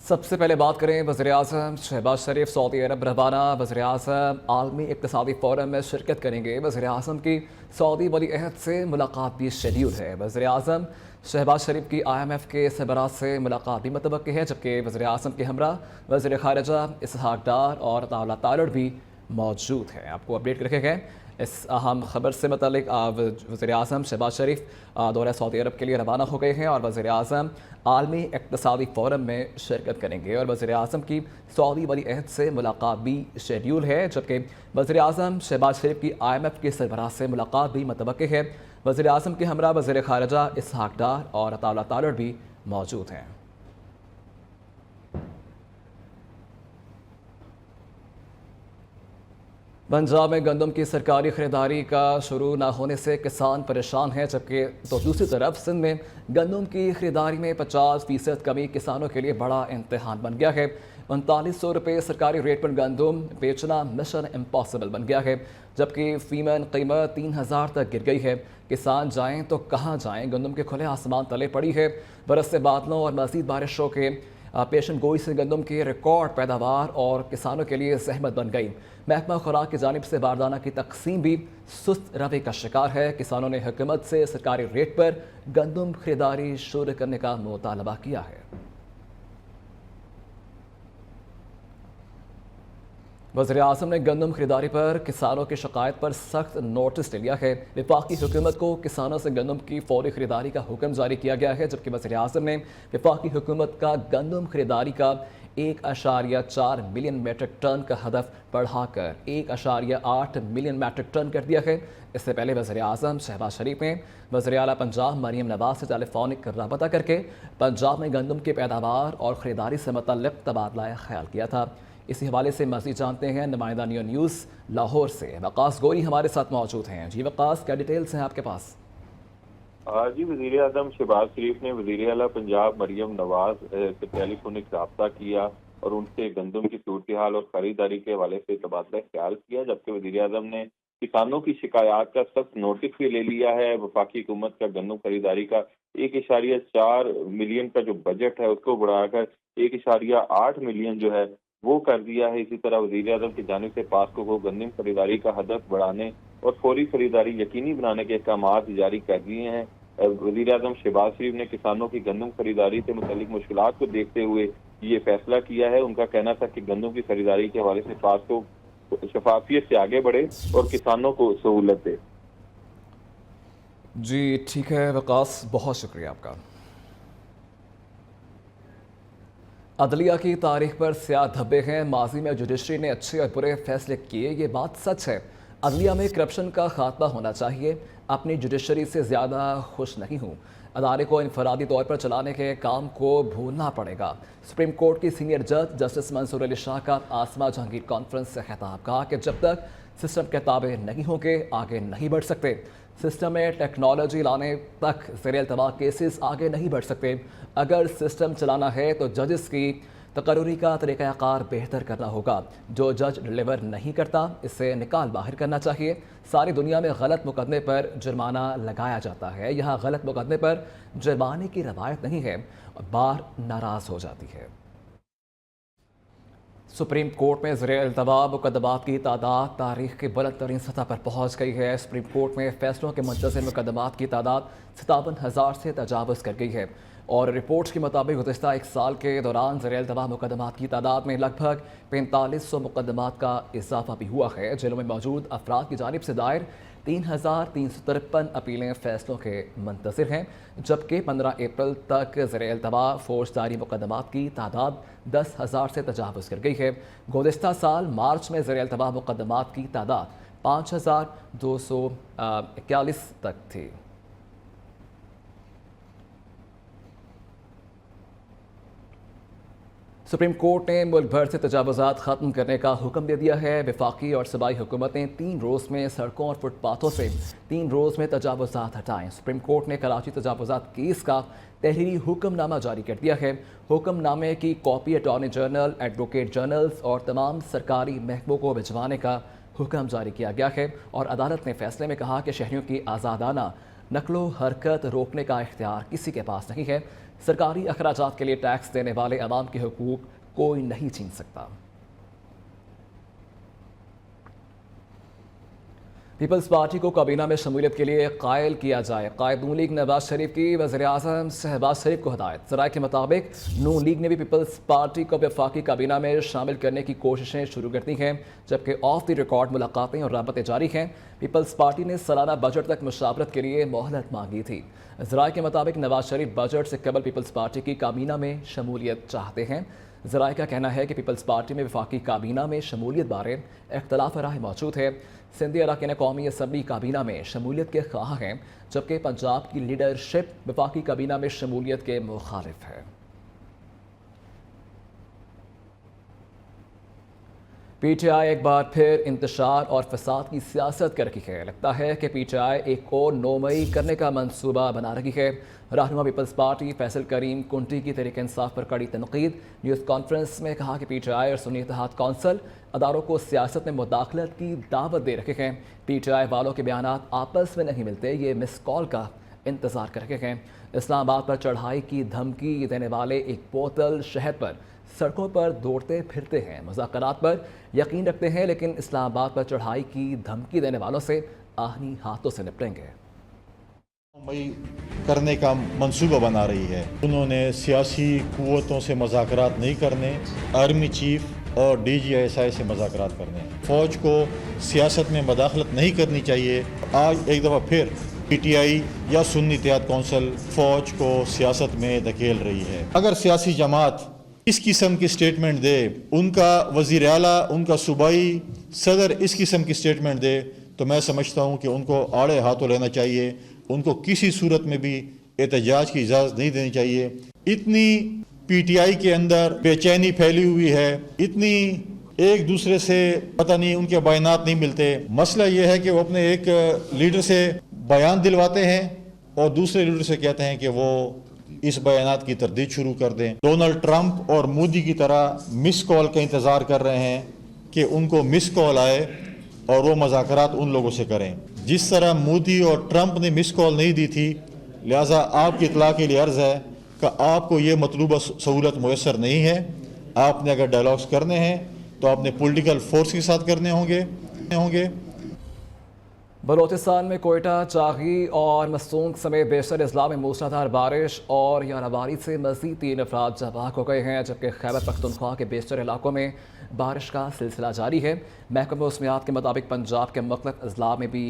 سب سے پہلے بات کریں وزیراعظم شہباز شریف سعودی عرب روانہ۔ وزیراعظم عالمی اقتصادی فورم میں شرکت کریں گے۔ وزیراعظم کی سعودی ولی عہد سے ملاقات بھی شیڈیول ہے۔ وزیراعظم شہباز شریف کی IMF کے سربراہ سے ملاقات بھی متوقع ہے، جبکہ وزیراعظم کے ہمراہ وزیر خارجہ اسحاق ڈار اور اطاولہ تالڑ بھی موجود ہیں۔ آپ کو اپڈیٹ رکھے گئے اس اہم خبر سے متعلق۔ وزیراعظم شہباز شریف دورہ سعودی عرب کے لیے روانہ ہو گئے ہیں اور وزیراعظم عالمی اقتصادی فورم میں شرکت کریں گے، اور وزیراعظم کی سعودی ولی عہد سے ملاقات بھی شیڈیول ہے، جبکہ وزیراعظم شہباز شریف کی IMF کے سربراہ سے ملاقات بھی متوقع ہے۔ وزیراعظم کے ہمراہ وزیر خارجہ اسحاق ڈار اور اطاولہ تالڑ بھی موجود ہیں۔ پنجاب میں گندم کی سرکاری خریداری کا شروع نہ ہونے سے کسان پریشان ہیں، جبکہ دوسری طرف سندھ میں گندم کی خریداری میں 50% کمی کسانوں کے لیے بڑا امتحان بن گیا ہے۔ 3900 روپے سرکاری ریٹ پر گندم بیچنا مشن امپاسبل بن گیا ہے، جبکہ فیمن قیمت 3000 تک گر گئی ہے۔ کسان جائیں تو کہاں جائیں؟ گندم کے کھلے آسمان تلے پڑی ہے۔ برس سے بادلوں اور مزید بارشوں کے پیشن گوئی سے گندم کی ریکارڈ پیداوار اور کسانوں کے لیے زحمت بن گئی۔ محکمہ خوراک کی جانب سے باردانہ کی تقسیم بھی سست روی کا شکار ہے۔ کسانوں نے حکومت سے سرکاری ریٹ پر گندم خریداری شروع کرنے کا مطالبہ کیا ہے۔ وزیراعظم نے گندم خریداری پر کسانوں کی شکایت پر سخت نوٹس لے لیا ہے۔ وفاقی حکومت کو کسانوں سے گندم کی فوری خریداری کا حکم جاری کیا گیا ہے، جبکہ وزیراعظم نے وفاقی حکومت کا گندم خریداری کا 1.4 ملین میٹرک ٹن کا ہدف بڑھا کر 1.8 ملین میٹرک ٹن کر دیا ہے۔ اس سے پہلے وزیراعظم شہباز شریف نے وزیر اعلیٰ پنجاب مریم نواز سے ٹیلیفونک رابطہ کر کے پنجاب میں گندم کی پیداوار اور خریداری سے متعلق تبادلہ خیال کیا تھا۔ اسی حوالے سے مزید جانتے ہیں نمائندہ نیوز لاہور سے وقاص گوری ہمارے ساتھ موجود ہیں۔ جی وقاص، کیا ڈیٹیلز ہیں آپ کے پاس؟ جی، وزیر اعظم شہباز شریف نے وزیر اعلیٰ پنجاب مریم نواز سے ٹیلی فونک رابطہ کیا اور ان سے گندم کی صورتحال اور خریداری کے حوالے سے تبادلہ خیال کیا، جبکہ وزیر اعظم نے کسانوں کی شکایات کا سخت نوٹس بھی لے لیا ہے۔ وفاقی حکومت کا گندم خریداری کا 1.4 ملین کا جو بجٹ ہے اس کو بڑھا کر 1.8 ملین جو ہے وہ کر دیا ہے۔ اسی طرح وزیر اعظم کی جانب سے پاسکو کو گندم خریداری کا ہدف بڑھانے اور فوری خریداری یقینی بنانے کے احکامات جاری کر دیے ہیں۔ وزیر اعظم شہباز شریف نے کسانوں کی گندم خریداری سے متعلق مشکلات کو دیکھتے ہوئے یہ فیصلہ کیا ہے۔ ان کا کہنا تھا کہ گندم کی خریداری کے حوالے سے پاسکو شفافیت سے آگے بڑھے اور کسانوں کو سہولت دے۔ جی ٹھیک ہے وقاص، بہت شکریہ آپ کا۔ عدلیہ کی تاریخ پر سیاہ دھبے ہیں۔ ماضی میں جوڈیشری نے اچھے اور برے فیصلے کیے، یہ بات سچ ہے۔ عدلیہ میں کرپشن کا خاتمہ ہونا چاہیے۔ اپنی جوڈیشری سے زیادہ خوش نہیں ہوں۔ ادارے کو انفرادی طور پر چلانے کے کام کو بھولنا پڑے گا۔ سپریم کورٹ کی سینئر جج جسٹس منصور علی شاہ کا آسما جہانگیر کانفرنس سے خطاب، کہا کہ جب تک سسٹم کے تابع نہیں ہوں گے آگے نہیں بڑھ سکتے۔ سسٹم میں ٹیکنالوجی لانے تک زیر التواء کیسز آگے نہیں بڑھ سکتے۔ اگر سسٹم چلانا ہے تو ججز کی تقرری کا طریقہ کار بہتر کرنا ہوگا۔ جو جج ڈلیور نہیں کرتا اسے نکال باہر کرنا چاہیے۔ ساری دنیا میں غلط مقدمے پر جرمانہ لگایا جاتا ہے، یہاں غلط مقدمے پر جرمانے کی روایت نہیں ہے اور بار ناراض ہو جاتی ہے۔ سپریم کورٹ میں زیر التواء مقدمات کی تعداد تاریخ کی بلند ترین سطح پر پہنچ گئی ہے۔ سپریم کورٹ میں فیصلوں کے منتظر مقدمات کی تعداد 57,000 سے تجاوز کر گئی ہے، اور رپورٹس کے مطابق گزشتہ ایک سال کے دوران زیر التواء مقدمات کی تعداد میں لگ بھگ 4500 مقدمات کا اضافہ بھی ہوا ہے۔ جیلوں میں موجود افراد کی جانب سے دائر 3353 اپیلیں فیصلوں کے منتظر ہیں، جبکہ 15 اپریل تک زیر التواء فوجداری مقدمات کی تعداد 10,000 سے تجاوز کر گئی ہے۔ گزشتہ سال مارچ میں زیر التواء مقدمات کی تعداد 5241 تک تھی۔ سپریم کورٹ نے ملک بھر سے تجاوزات ختم کرنے کا حکم دے دیا ہے۔ وفاقی اور صوبائی حکومتیں 3 روز میں سڑکوں اور فٹ پاتھوں سے 3 روز میں تجاوزات ہٹائیں۔ سپریم کورٹ نے کراچی تجاوزات کیس کا تحریری حکم نامہ جاری کر دیا ہے۔ حکم نامے کی copy attorney general, advocate generals اور تمام سرکاری محکموں کو بھجوانے کا حکم جاری کیا گیا ہے، اور عدالت نے فیصلے میں کہا کہ شہریوں کی آزادانہ نقل و حرکت روکنے کا اختیار کسی کے پاس نہیں ہے۔ सरकारी अखराजात के लिए टैक्स देने वाले अवाम के हुकूक कोई नहीं छीन सकता। पीपल्स पार्टी को काबीना में शमूलियत के लिए कायल किया जाए। कायद नून लीग नवाज शरीफ की वज़ीर-ए-आज़म शहबाज शरीफ को हिदायत। ज़राए के मुताबिक नून लीग ने भी पीपल्स पार्टी को वफाकी काबीना में शामिल करने की कोशिशें शुरू कर दी हैं, जबकि ऑफ द रिकॉर्ड मुलाकातें और राबते जारी हैं। पीपल्स पार्टी ने सालाना बजट तक मुशावरत के लिए मोहलत मांगी थी। ज़राए के मुताबिक नवाज शरीफ बजट से कबल पीपल्स पार्टी की काबीना में शमूलियत चाहते हैं। ज़राए का कहना है कि पीपल्स पार्टी में वफाकी काबीना में शमूलियत बारे इख्तलाफ राय मौजूद है। सिंधी अरकान कौमी असम्बली काबीना में शमूलियत के ख्वाह हैं, जबकि पंजाब की लीडरशिप वफाकी काबीना में शमूलियत के मुखालिफ है। PTI एक बार फिर इंतशार और फसाद की सियासत कर रही है। लगता है कि PTI एक और नौमई करने का मंसूबा बना रही है। रहनुमा पीपल्स पार्टी फैसल करीम कुंटी की तहरीक इंसाफ पर कड़ी तनकीद। न्यूज़ कॉन्फ्रेंस में कहा कि PTI और सुन्नी इत्तेहाद कौंसिल अदारों को सियासत में मुदाखलत की दावत दे रहे हैं। PTI वालों के बयानात आपस में नहीं मिलते, ये मिस कॉल का इंतज़ार कर रहे हैं। इस्लामाबाद पर चढ़ाई की धमकी देने वाले एक बोतल शहद पर सड़कों पर दौड़ते फिरते हैं, मुज़ाकरात पर यकीन रखते हैं, लेकिन इस्लामाबाद पर चढ़ाई की धमकी देने वालों से आहनी हाथों से निपटेंगे। करने का मंसूबा बना रही है। उन्होंने सियासी कुव्वतों से मुज़ाकरात नहीं करने, आर्मी चीफ और DGSI से मुज़ाकरात करने, फ़ौज को सियासत में मुदाखलत नहीं करनी चाहिए। आज एक दफ़ा फिर PTI या सुन्नी इत्तेहाद कौंसिल फ़ौज को सियासत में धकेल रही है। अगर सियासी जमात इस किस्म की स्टेटमेंट दे, उनका वज़ीर आला, उनका सूबाई सदर इस किस्म की स्टेटमेंट दे, तो मैं समझता हूँ कि उनको आड़े हाथों लेना चाहिए। उनको किसी सूरत में भी एहतजाज की इजाज़त नहीं देनी चाहिए। इतनी PTI के अंदर बेचैनी फैली हुई है, इतनी एक दूसरे से पता नहीं, उनके बयानात नहीं मिलते। मसला ये है कि वो अपने एक लीडर से बयान दिलवाते हैं और दूसरे लीडर से कहते हैं कि वो इस बयानात की तरदीद शुरू कर दें। डोनाल्ड ट्रंप और मोदी की तरह मिस कॉल का इंतज़ार कर रहे हैं कि उनको मिस कॉल आए और वो मुज़ाकरात उन लोगों से करें। जिस तरह मोदी और ट्रंप ने मिस कॉल नहीं दी थी, लिहाजा आपकी इत्तला के लिए अर्ज़ है कि आपको ये मतलूबा सहूलत मुयसर नहीं है। आपने अगर डायलॉग्स करने हैं तो आपने पॉलिटिकल फोर्स के साथ करने होंगे। बलोचिस्तान में कोयटा, चागी और मसूंग समेत बेशतर अजला में मूसलाधार बारिश और याराबारी से मज़ीद 3 अफराद जबाक हो गए हैं, जबकि खैबर पख्तूनख्वा के बेशतर इलाकों में बारिश का सिलसिला जारी है। महकमा मौसमियात के मुताबिक पंजाब के मुख्तलिफ अजला में भी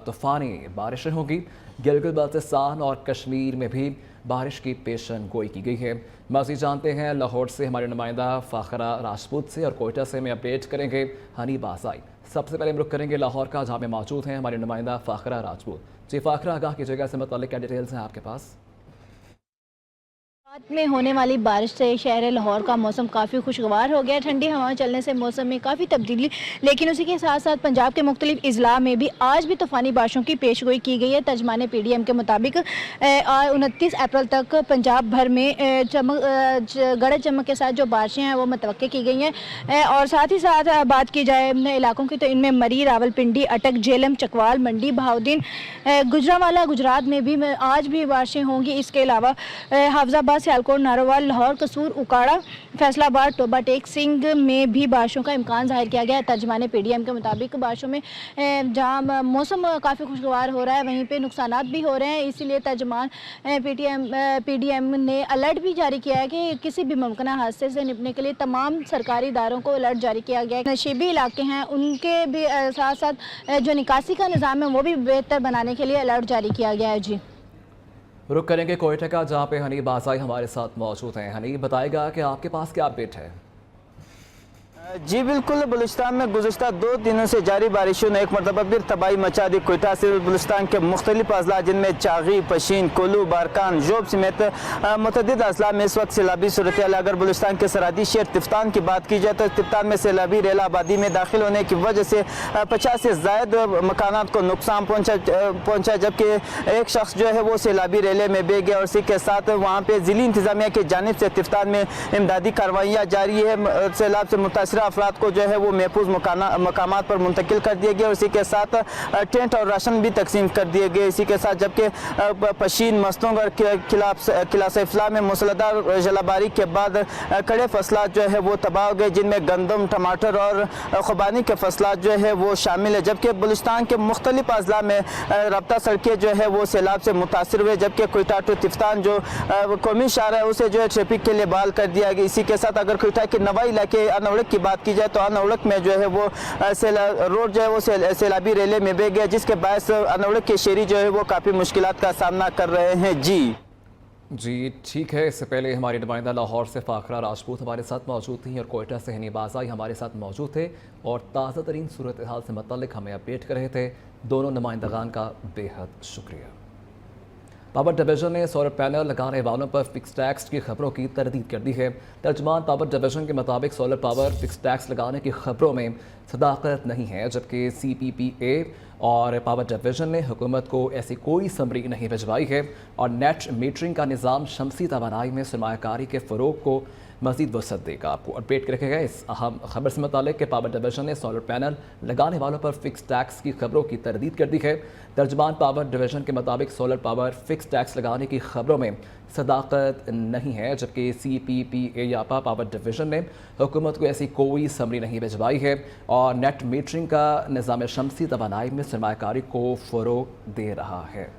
तूफ़ानी बारिशें होंगी। गिलगित बाल्टिस्तान और कश्मीर में भी बारिश की पेशन गोई की गई है। मज़ीद जानते हैं लाहौर से हमारे नुमाइंदा फ़ाखरा राजपूत से, और कोयटा से हमें अपडेट करेंगे हनी बाज़ाई। सबसे पहले हम रुख करेंगे लाहौर का, जहाँ में मौजूद हैं हमारे नुमाइंदा फ़ाखरा राजपूत। जी फ़ाखरा, आगाह कीजिएगा से मुताल्लिक़ क्या डिटेल्स हैं आपके पास? रात में होने वाली बारिश से शहर लाहौर का मौसम काफ़ी खुशगवार हो गया। ठंडी हवाएं चलने से मौसम में काफ़ी तब्दीली, लेकिन उसी के साथ साथ पंजाब के मुख्तलिफ अजला में भी आज भी तूफ़ानी बारिशों की पेशगोई की गई है। तर्जमान PDM के मुताबिक 29 अप्रैल तक पंजाब भर में गरज चमक के साथ जो बारिशें हैं वो मुतवक्के की गई हैं। और साथ ही साथ बात की जाए इलाकों की, तो इनमें मरी, रावलपिंडी, अटक, झेलम, चकवाल, मंडी, बहाउद्दीन, गुजरांवाला, गुजरात में भी आज भी बारिशें होंगी। इसके अलावा हाफजाबाद, सियालकोट, नारोवाल, लाहौर, कसूर, उकाड़ा, फैसलाबाद, टोबा टेक सिंह में भी बारिशों का इम्कान जाहिर किया गया है। तर्जमान PDM के मुताबिक बारिशों में जहाँ मौसम काफ़ी खुशगवार हो रहा है, वहीं पे नुकसानात भी हो रहे हैं। इसीलिए तर्जमान PDM ने अलर्ट भी जारी किया है कि किसी भी मुमकिन हादसे से निपटने के लिए तमाम सरकारी इदारों को अलर्ट जारी किया गया है। नशीबी इलाके हैं उनके भी साथ साथ जो निकासी का निज़ाम है वो भी बेहतर बनाने के लिए अलर्ट जारी किया गया है। जी, रुक करेंगे कोयटा का, जहाँ पे हनी बाज़ाई हमारे साथ मौजूद हैं। हनी, बताएगा कि आपके पास क्या अपडेट है? जी बिल्कुल, बलूचिस्तान में गुज़श्ता 2 दिनों से जारी बारिशों ने एक मरतबा फिर तबाही मचा दी। कोयटा से बलूचिस्तान के मुख्तलिफ अजला जिनमें चागी, पशीन, कोलू, बारकान, जोब समेत मुतअद्दिद अजला में इस वक्त सैलाबी सूरत हाल। अगर बलूचिस्तान के सरहदी शहर तिफ्तान की बात की जाए तो तिफ्तान में सैलाबी रेला आबादी में दाखिल होने की वजह से 50 से ज़ायद मकानात को नुकसान पहुँचा, जबकि एक शख्स जो है वो सैलाबी रेले में बह गया। और इसी के साथ वहाँ पर ज़िली इंतज़ामिया की जानिब से तिफ्तान में इमदादी कार्रवाइयाँ जारी है। सैलाब से मुतासर दूसरे अफराद को जो है वो महफूज मकामात पर मुंतकिल कर दिया गया और इसी के साथ टेंट और राशन भी तकसीम कर दिए गए। इसी के साथ जबकि पशीन मस्तों और किलास इफ्ला में मूसलाधार जलाबारी के बाद कड़े फसलात जो है वो तबाह हो गए, जिनमें गंदम, टमाटर और खुबानी के फसलात जो है वो शामिल है। जबकि बलूचिस्तान के मुख्तलिफ अजला में रब्ता सड़कें जो है वो सैलाब से मुतासर हुए, जबकि कोयटा टू तिफ्तान जो कौमी शहर है उसे जो है ट्रैफिक के लिए बहाल कर दिया गया। इसी के साथ अगर कोयटा के नवाई इलाके अनौड़क की बात की जाए तो अनौड़क में जो है वो रोड जो है वो सैलाबी रेले में बह गया, जिसके बायस अनौड़क के शहरी जो है वो काफ़ी मुश्किलात का सामना कर रहे हैं। जी ठीक है। इससे पहले हमारी नुमाइंदा लाहौर से फाखरा राजपूत हमारे साथ मौजूद थी और कोयटा से हनी बाज़ाई हमारे साथ मौजूद थे और ताज़ा तरीन सूरत हाल से मतलब हमें अपडेट कर रहे थे। दोनों नुमाइंदगान का बेहद शुक्रिया। पावर डिवीज़न ने सोलर पैनल लगाने वालों पर फिक्स टैक्स की खबरों की तरदीद कर दी है। तर्जमान पावर डिवीज़न के मुताबिक सोलर पावर फिक्स टैक्स लगाने की खबरों में सदाकत नहीं है, जबकि CPPA और पावर डिवीज़न ने हुकूमत को ऐसी कोई समरी नहीं भिजवाई है और नेट मीटरिंग का निज़ाम शमसी तवानाई में सरमायाकारी के फ़रोग को मज़ीद वसअत देगा। आपको अपडेट कर रखेगा इस अहम खबर से मुतालिक कि पावर डिवीज़न ने सोलर पैनल लगाने वालों पर फिक्स टैक्स की खबरों की तरदीद कर दी है। तर्जमान पावर डिवीज़न के मुताबिक सोलर पावर फिक्स टैक्स लगाने की खबरों में सदाकत नहीं है, जबकि CPPA या पावर डिवीज़न ने हुकूमत को ऐसी कोई समरी नहीं भिजवाई है और नेट मीटरिंग का निज़ाम शमसी तवानाई में सरमायाकारी को फ़रोग दे रहा है।